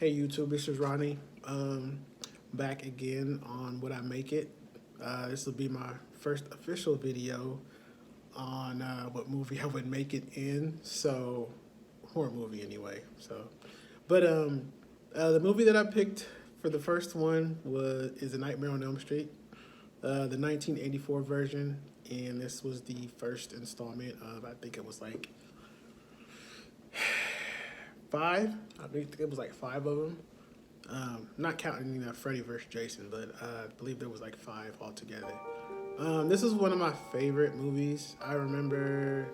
Hey YouTube, this is Ronnie. Back again on Would I Make It. This will be my first official video on what movie I would make it in. So, horror movie anyway. The movie that I picked for the first one is A Nightmare on Elm Street, the 1984 version, and this was the first installment of I think it was like five. I think it was like five of them. Not counting Freddy vs. Jason, but I believe there was like five altogether. This is one of my favorite movies. I remember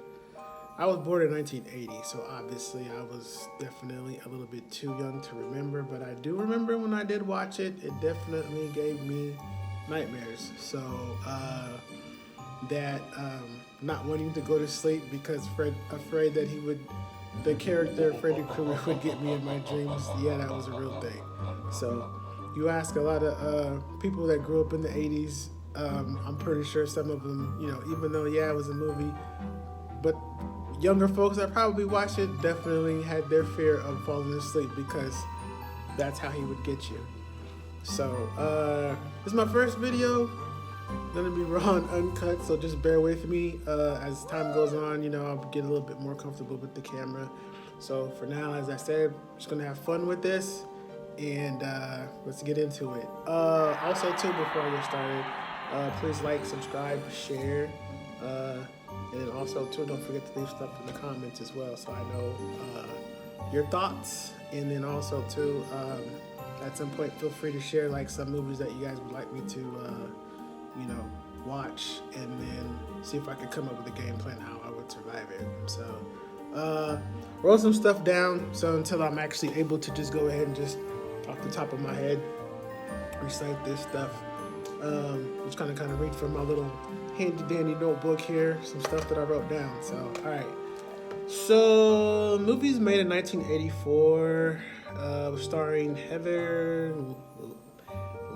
I was born in 1980, so obviously I was definitely a little bit too young to remember, but I do remember when I did watch it, it definitely gave me nightmares. So not wanting to go to sleep because afraid that the character Freddy Krueger would get me in my dreams. Yeah, that was a real thing. So you ask a lot of people that grew up in the 80s, I'm pretty sure some of them, even though, yeah, it was a movie, but younger folks that probably watched it definitely had their fear of falling asleep because that's how he would get you. So this is my first video. Gonna be raw and uncut, so just bear with me. As time goes on, I'll get a little bit more comfortable with the camera. So for now, as I said, I'm just gonna have fun with this, and let's get into it. Also, too, before I get started, please like, subscribe, share, and then also, too, don't forget to leave stuff in the comments as well, so I know your thoughts. And then also, too, at some point, feel free to share like some movies that you guys would like me to watch, and then see if I could come up with a game plan how I would survive it. So, wrote some stuff down, so until I'm actually able to just go ahead and just off the top of my head recite this stuff. Just kind of read from my little handy dandy notebook here, some stuff that I wrote down. So, all right. So, movies made in 1984, starring Heather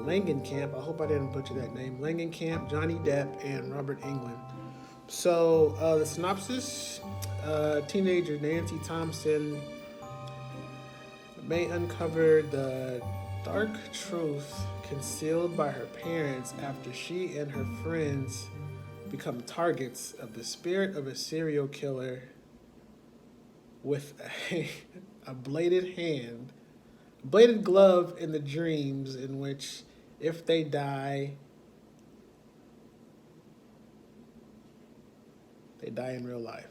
Langenkamp, I hope I didn't butcher that name, Langenkamp, Johnny Depp, and Robert Englund. So the synopsis, teenager Nancy Thompson may uncover the dark truth concealed by her parents after she and her friends become targets of the spirit of a serial killer with a bladed glove in the dreams, in which if they die, they die in real life.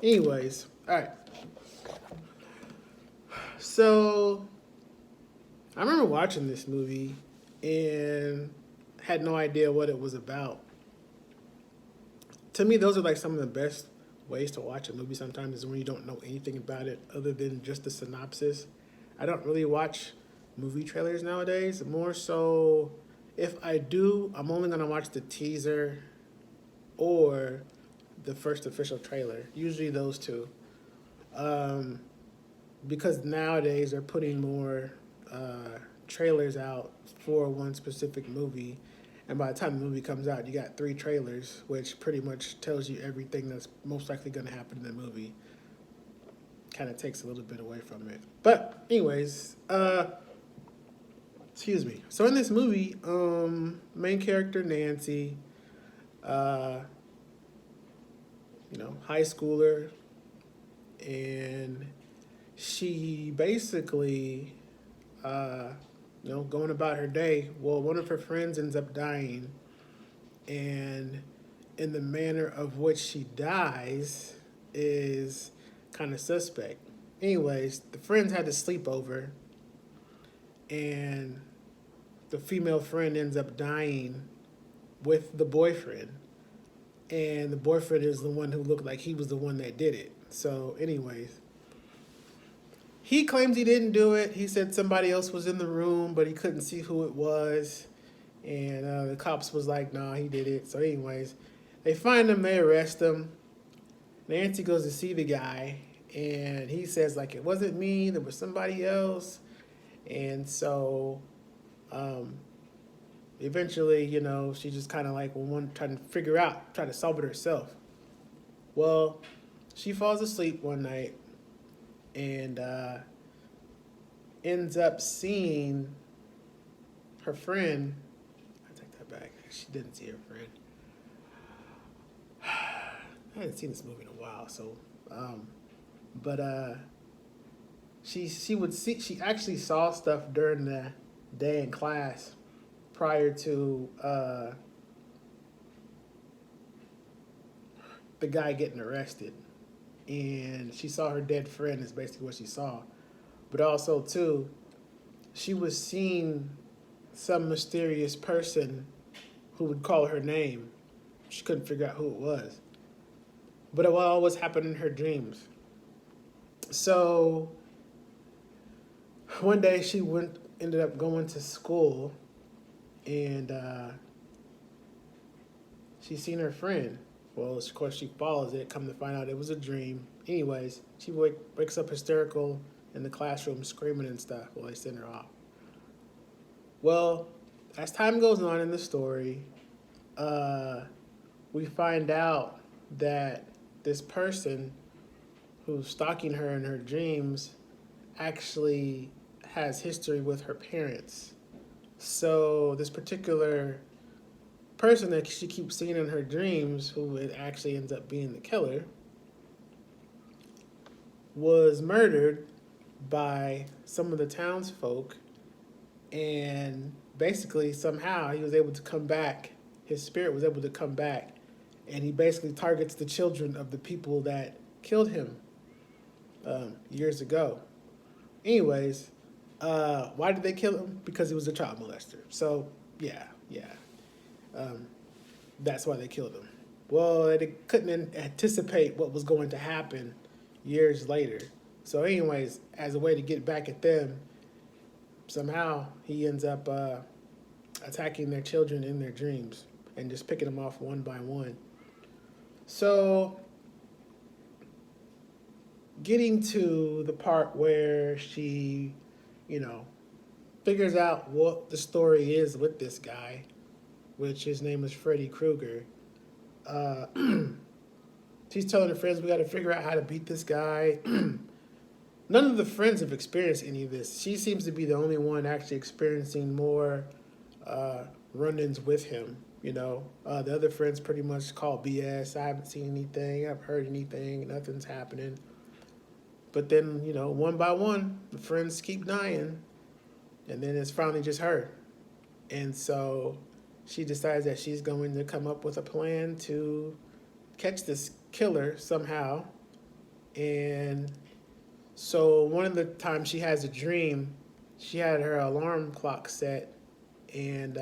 Anyways, all right. So I remember watching this movie and had no idea what it was about. To me, those are like some of the best ways to watch a movie sometimes, is when you don't know anything about it other than just the synopsis. I don't really watch movie trailers nowadays. More so, if I do, I'm only going to watch the teaser or the first official trailer. Usually those two. Because nowadays they're putting more trailers out for one specific movie. And by the time the movie comes out, you got 3 trailers, which pretty much tells you everything that's most likely going to happen in the movie. Kind of takes a little bit away from it. But anyways, excuse me. So in this movie, main character Nancy, high schooler, and she basically, going about her day. Well, one of her friends ends up dying, and in the manner of which she dies is kind of suspect. Anyways, the friends had to sleep over, and the female friend ends up dying with the boyfriend, and the boyfriend is the one who looked like he was the one that did it. So anyways, he claims he didn't do it. He said somebody else was in the room, but he couldn't see who it was, and the cops was like, nah, he did it. So anyways, they find him, they arrest him. Nancy goes to see the guy, and he says, like, it wasn't me, there was somebody else. And so eventually, she just kind of like, trying to solve it herself. Well, she falls asleep one night, and ends up seeing her friend. I take that back. She didn't see her friend. I hadn't seen this movie in a while, so but she would see, she actually saw stuff during the day in class prior to the guy getting arrested, and she saw her dead friend is basically what she saw. But also too, she was seeing some mysterious person who would call her name. She couldn't figure out who it was, but it would always happen in her dreams. So one day she ended up going to school, and she seen her friend. Well, of course, she follows it. Come to find out, it was a dream. Anyways, she wakes up hysterical in the classroom, screaming and stuff while they send her off. Well, as time goes on in the story, we find out that this person who's stalking her in her dreams actually has history with her parents. So this particular person that she keeps seeing in her dreams, who it actually ends up being the killer, was murdered by some of the townsfolk, and basically somehow he was able to come back. His spirit was able to come back, and he basically targets the children of the people that killed him years ago. Anyways, why did they kill him? Because he was a child molester. So yeah. That's why they killed him. Well, they couldn't anticipate what was going to happen years later. So anyways, as a way to get back at them, somehow he ends up attacking their children in their dreams and just picking them off one by one. So getting to the part where she, figures out what the story is with this guy, which his name is Freddy Krueger. She's telling her friends, we got to figure out how to beat this guy. None of the friends have experienced any of this. She seems to be the only one actually experiencing more run-ins with him. The other friends pretty much call BS. I haven't seen anything. I've heard anything. Nothing's happening. But then, one by one, the friends keep dying. And then it's finally just her. And so she decides that she's going to come up with a plan to catch this killer somehow. And so one of the times she has a dream, she had her alarm clock set, and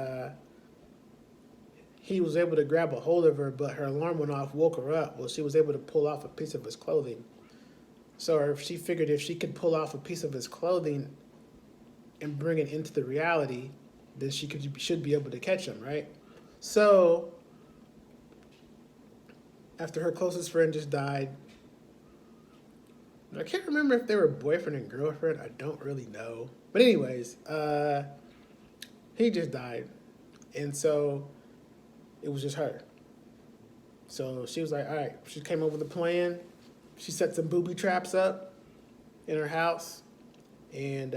he was able to grab a hold of her, but her alarm went off, woke her up. Well, she was able to pull off a piece of his clothing. So she figured if she could pull off a piece of his clothing and bring it into the reality, then she should be able to catch him, right? So after her closest friend just died, I can't remember if they were boyfriend and girlfriend. I don't really know. But anyways, he just died. And so it was just her. So she was like, all right. She came up with a plan. She set some booby traps up in her house and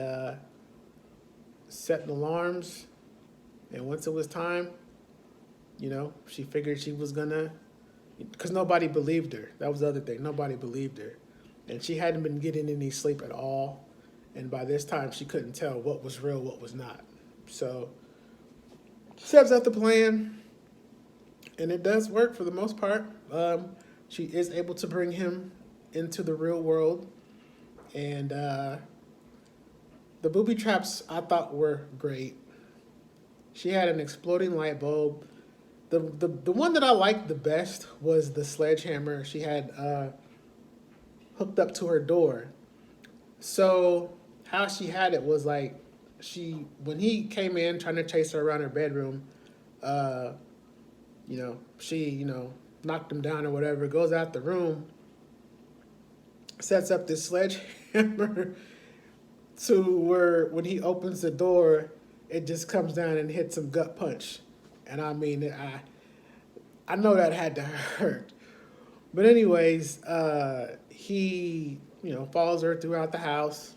set alarms. And once it was time, she figured she was gonna, because nobody believed her. That was the other thing. Nobody believed her. And she hadn't been getting any sleep at all. And by this time, she couldn't tell what was real, what was not. So she sets out the plan, and it does work for the most part. She is able to bring him into the real world. And the booby traps I thought were great. She had an exploding light bulb. The one that I liked the best was the sledgehammer she had hooked up to her door. So how she had it was like, when he came in trying to chase her around her bedroom, she knocked him down or whatever, goes out the room, sets up this sledgehammer to where when he opens the door, it just comes down and hits him gut punch. And I mean, I know that had to hurt. But anyways, he, follows her throughout the house.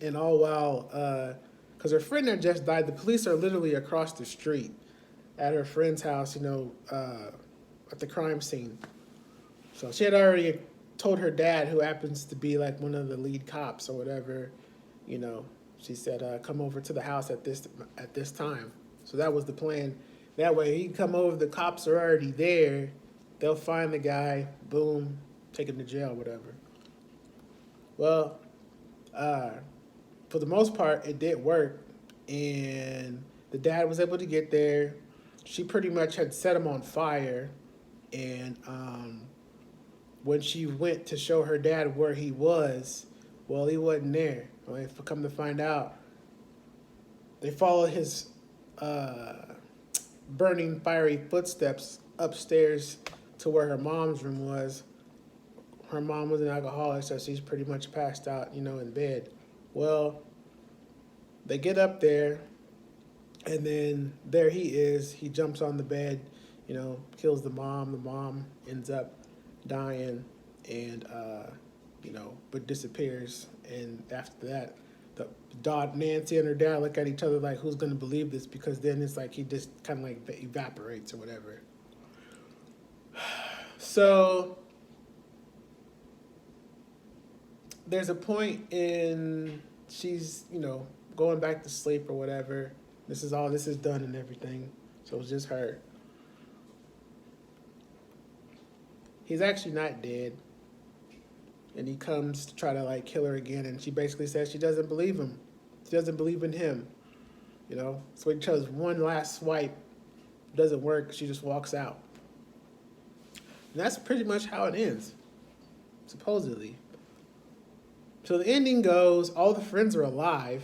And all while, because her friend had just died, the police are literally across the street at her friend's house, at the crime scene. So she had already told her dad, who happens to be like one of the lead cops or whatever, you know, she said, come over to the house at this time. So that was the plan. That way he can come over, the cops are already there, they'll find the guy, boom, take him to jail, whatever. Well, for the most part, it did work, and the dad was able to get there. She pretty much had set him on fire, and when she went to show her dad where he was, well, he wasn't there. Well, come to find out, they followed his burning, fiery footsteps upstairs to where her mom's room was. Her mom was an alcoholic, so she's pretty much passed out, in bed. Well, they get up there, and then there he is. He jumps on the bed, kills the mom. The mom ends up dying, and but disappears. And after that, the daughter Nancy and her dad look at each other like, who's gonna believe this? Because then it's like he just kind of like evaporates or whatever. So there's a point in she's going back to sleep or whatever. This is done and everything. So it's just her. He's actually not dead. And he comes to try to like kill her again, and she basically says she doesn't believe him. She doesn't believe in him. So he chose one last swipe. Doesn't work. She just walks out. And that's pretty much how it ends, supposedly. So the ending goes, all the friends are alive.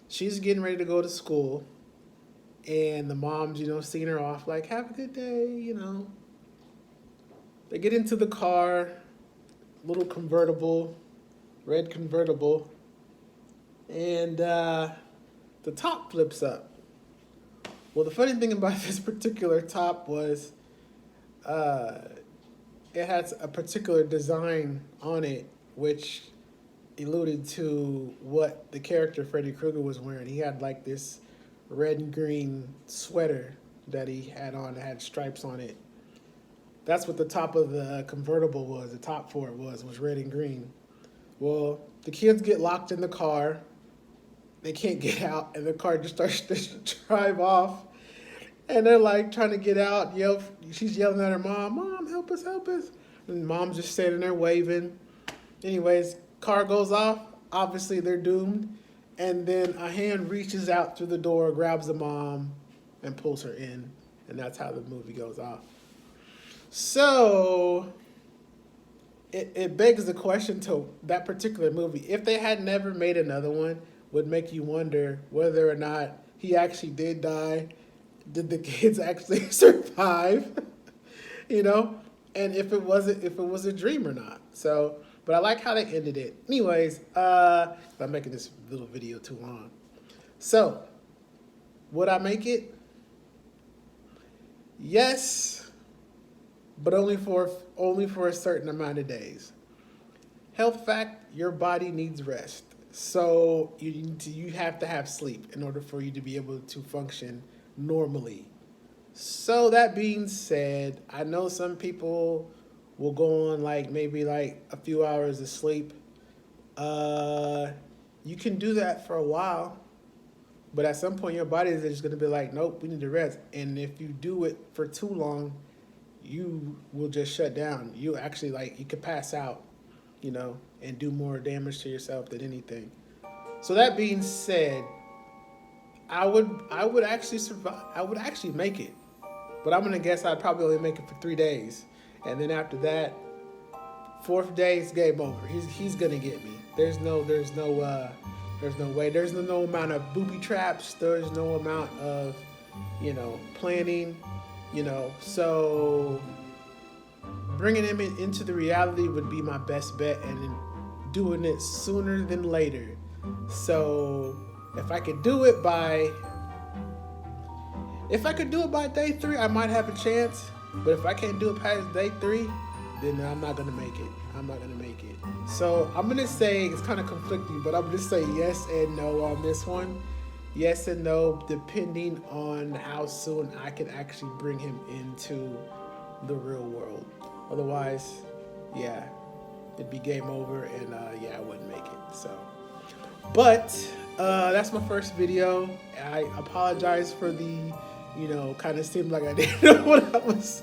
She's getting ready to go to school. And the mom's, seeing her off, like, have a good day, They get into the car, little convertible, red convertible. And the top flips up. Well, the funny thing about this particular top was it had a particular design on it, which alluded to what the character Freddy Krueger was wearing. He had like this red and green sweater that he had on that had stripes on it. That's what the top of the convertible was. The top for it was red and green. Well, the kids get locked in the car. They can't get out, and the car just starts to drive off. And they're like trying to get out. She's yelling at her mom, "Mom, help us, help us." And mom's just standing there waving. Anyways, car goes off. Obviously, they're doomed. And then a hand reaches out through the door, grabs the mom, and pulls her in. And that's how the movie goes off. So it begs the question to that particular movie. If they had never made another one, would make you wonder whether or not he actually did die. Did the kids actually survive? And if it was a dream or not. So, but I like how they ended it. Anyways, I'm making this little video too long. So, would I make it? Yes, but only for a certain amount of days. Health fact: your body needs rest. So you have to have sleep in order for you to be able to function normally. So that being said, I know some people will go on maybe a few hours of sleep. You can do that for a while, but at some point your body is just going to be like, nope, we need to rest. And if you do it for too long, you will just shut down. You actually you could pass out, and do more damage to yourself than anything. So that being said, I would actually survive. I would actually make it. But I'm gonna guess I'd probably only make it for 3 days. And then after that, 4th day is game over. He's gonna get me. There's no way. There's no amount of booby traps. There's no amount of, planning, so bringing him into the reality would be my best bet, and then doing it sooner than later. So if I could do it by day 3, I might have a chance. But if I can't do it past day 3, then I'm not gonna make it. I'm not gonna make it. So I'm gonna say it's kind of conflicting, but I'm gonna say yes and no on this one. Yes and no, depending on how soon I can actually bring him into the real world. Otherwise, yeah, it'd be game over, and yeah, I wouldn't make it. So, but that's my first video. I apologize for the, kind of seemed like I didn't know what I was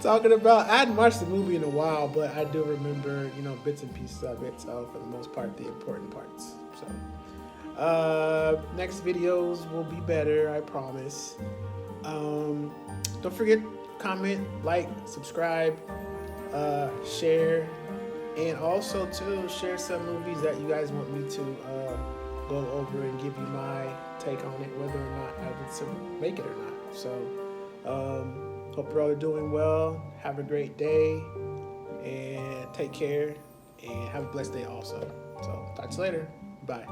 talking about. I hadn't watched the movie in a while, but I do remember, bits and pieces of it. So for the most part, the important parts. So next videos will be better, I promise. Don't forget, comment, like, subscribe, share, and also to share some movies that you guys want me to go over and give you my take on it, whether or not I would make it or not. So hope you're all doing well. Have a great day, and take care, and have a blessed day also. So talk to you later. Bye.